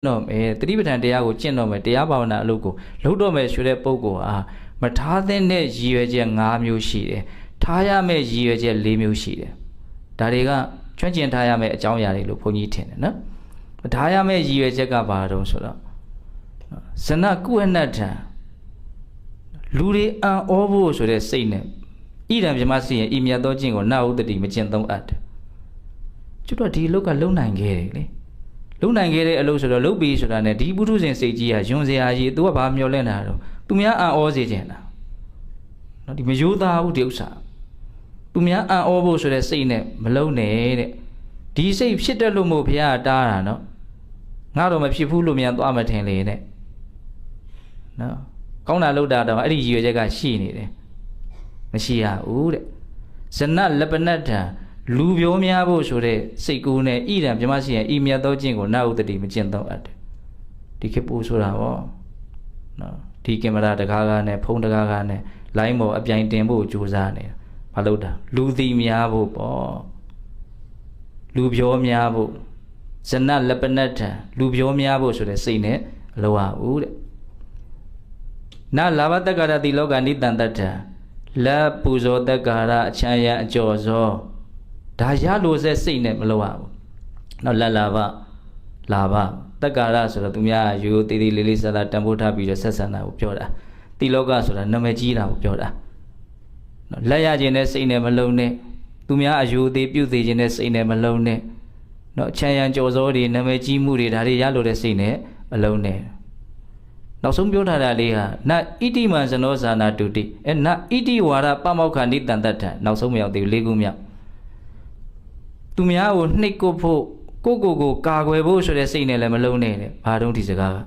တော့မယ်တတိပဋ္ဌာန်တရားကိုကျင့်တော့မယ်တရားဘာဝနာအလုပ်ကိုလုပ်တော့မယ်ဆိုတဲ့ပုဂ္ဂိုလ်ဟာမထားသင့်တဲ့ရည်ရွယ်ချက်5မျိုးရှိတယ်ထားရမယ့်ရည်ရွယ်ချက်4မျိုးရှိတယ်ဒါတွေကကျွမ်းကျင်ထားရမယ့်အကြောင်းအရာတွေလို့ဘုန်းကြီးထင်တယ်နော်မထားရမယ့်ရည်ရွယ်ချက်ကဘာတုံးဆိုတော့ဇနကုဝနတ္ထံလူတွေအံ့ဩဖို့ဆိုတဲ့စိတ်နဲ့ဣဒံပြမစီရင်ဤမြတ်သောကျင့်ကိုနဥဒတိမကျင့်သုံးအပ်တယ်ကျွတ်တော့ဒီအလုပ်ကလုံနိုင်ခဲ့တယ်လေလုံနိုင်ခဲ့တဲ့အလုပ်ဆိုတော့လုပ်ပြီးဆိုတာနဲ့ဒီပုထုဇဉ်စိတ်ကြီးဟာယွန်စရာကြီးသူကဘာမျောလင့်တာတော့သူများအံ့ဩစေခြင်းလားနော်ဒီမယိုးသားဘူးဒီဥစ္စာသူများအံ့ဩဖို့ဆိုတဲ့စိတ်နဲ့မလုံနဲ့တဲ့ဒီစိတ်ဖြစ်တယ်လို့မို့ဘုရားတားတာနော်ငါတော့မဖြစ်ဘူးလို့မြန်သွားမထင်လေတဲ့နော်ကောင်းတာလုပ်တာတော့အဲ့ဒီရည်ရွယ်ချက်ကရှိနေတယ်မရှိရဘူးတဲ့ဇနလပနတ္ထံလူပြောများဖို့ဆိုတဲ့စိတ်ကူးနဲ့ဣဒံပြမရှိရင်ဤမြတ်သောကျင့်ကိုနာဥဒတိမကျင့်သုံးအပ်တယ်ဒီခေတ်ပူဆိုတာဗောနော်ဒီကင်မရာတကားကားနဲ့ဖုန်းတကားကားနဲ့လိုင်းပေါ်အပြိုင်တင်ဖို့ကြိုးစားနေတာဘာလို့တာလူသိများဖို့ပေါ့လူပြောများဖို့ဇနလပနတ္ထံလူပြောများဖို့ဆိုတဲ့စိတ်နဲ့အလောရဘူးတဲ့နာလာဘတက္ကရတိလောကနိတန်တ္ထံလက်ပူဇော်တက္ကရာအချမ်းရအကျော်ဇောဒါရလို့စဲစိတ်နဲ့မလုပ်ရဘူးနောက်လက်လာဘတက္ကရာဆိုတော့သူများရိုးသေးသေးလေးလေးစားစားတန်ဖိုးထားပြီးတော့ဆက်ဆံတာကိုပြောတာတိလောကဆိုတာနာမည်ကြီးတာကိုပြောတာနော်လက်ရခြင်းနဲ့စိတ်နဲ့မလုံးနဲ့သူများအယူသေးပြုသေးခြင်းနဲ့စိတ်နဲ့မလုံးနဲ့နော်ချမ်းရံကြော်စောတွေနာမည်ကြီးမှုတွေဒါတွေရလို့တဲ့စိတ်နဲ့မလုံးနဲ့နောက်ဆုံးပြောထားတာလေးဟာနဣတိမံဇနောဇာနာတုတိနဣတိဝါရပမောက္ခဏိတန်တ္ထနောက်ဆုံးမရောက်သေးဘူး၄ခုမြောက်သူများကိုနှိပ်ကုတ်ဖို့ကိုကာကွယ်ဖို့ဆိုတဲ့စိတ်နဲ့လည်းမလုံးနဲ့တဲ့ဘာတုံးဒီစကားက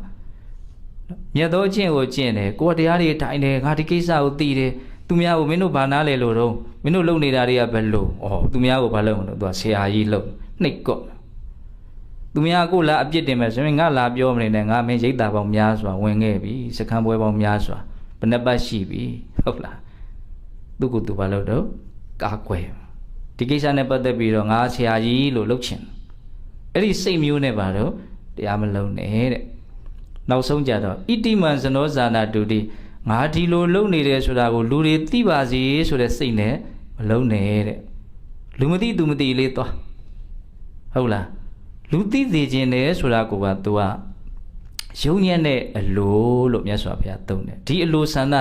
မြတ်သောအကျင့်ကိုကျင့်တယ်ကိုယ်တရားတွေထိုင်တယ်ငါဒီကိစ္စကိုသိတယ်သူများကိုမင်းတို့ဘာနာလဲလို့တော့မင်းတို့လုပ်နေတာတွေကဘယ်လိုသူများကိုဘာလုပ်လို့သူကဆရာကြီးလုပ်နှိပ်ကုတ်သူများကိုလာအပြစ်တင်မယ်ဆိုရင်ငါလာပြောမနေနဲ့ငါမင်းရိတ်တာပေါင်းများစွာဝင်ခဲ့ပြီစခန်းပွဲပေါင်းများစွာဘယ်နှပတ်ရှိပြီဟုတ်လားသူကသူဘာလုပ်တော့ကာကွယ်ဒီကိစ္စနဲ့ပတ်သက်ပြီးတော့ငါဆရာကြီးလို့လုပ်ချင်အဲ့ဒီစိတ်မျိုးနဲ့ပါတော့တရားမလုံးနဲ့တဲ့နောက်ဆုံးကြတော့ဣတိမံဇနောဇာနာတုတိငါဒီလိုလုပ်နေတယ်ဆိုတာကိုလူတွေသိပါစေဆိုတဲ့စိတ်နဲ့မလုံးနဲ့တဲ့လူမသိသူမသိလေးသွားဟုတ်လားလူသိစေခြင်းနဲ့ဆိုတာကိုကသူကယုံညံ့တဲ့အလိုလို့မြတ်စွာဘုရားသုံးတယ်ဒီအလိုဆန္ဒ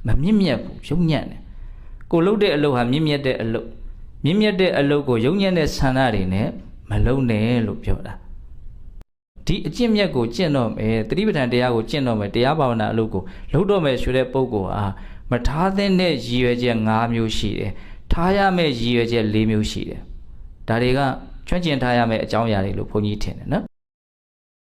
မမြင့်မြတ်ဘူးယုံညံ့တယ်ကိုလုပ်တဲ့အလုပ်ဟာမြင့်မြတ်တဲ့အလုပ်မြင့်မြတ်တဲ့အလုပ်ကိုယုံညံ့တဲ့ဆန္ဒတွေနဲ့မလုံးနဲ့လို့ပြောတာဒီအကျင့်မြတ်ကိုကျင့်တော့မယ်တတိပဋ္ဌာန်တရားကိုကျင့်တော့မယ်တရားဘာဝနာအလုပ်ကိုလုပ်တော့မယ်ဆိုတဲ့ပုဂ္ဂိုလ်ဟာမထားသင့်တဲ့ရည်ရွယ်ချက်5မျိုးရှိတယ်ထားရမယ့်ရည်ရွယ်ချက်4မျိုးရှိတယ်ဒါတွေကကျွမ်းကျင်ထားရမယ့်အကြောင်းအရာတွေလို့ဘုန်းကြီးထင်တယ်နော်